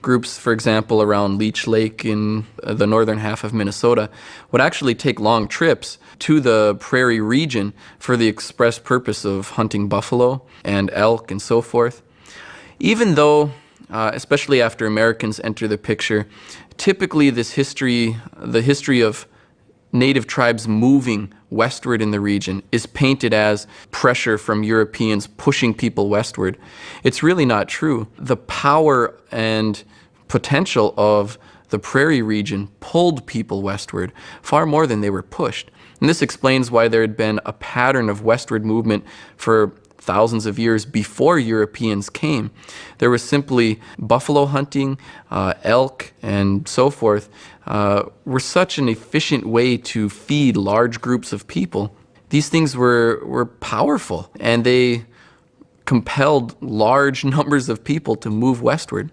Groups, for example, around Leech Lake in the northern half of Minnesota would actually take long trips to the prairie region for the express purpose of hunting buffalo and elk and so forth. Even though, especially after Americans enter the picture, typically the history of native tribes moving westward in the region is painted as pressure from Europeans pushing people westward. It's really not true. The power and potential of the prairie region pulled people westward far more than they were pushed. And this explains why there had been a pattern of westward movement for thousands of years before Europeans came. There was simply buffalo hunting, elk, and so forth were such an efficient way to feed large groups of people. These things were powerful, and they compelled large numbers of people to move westward.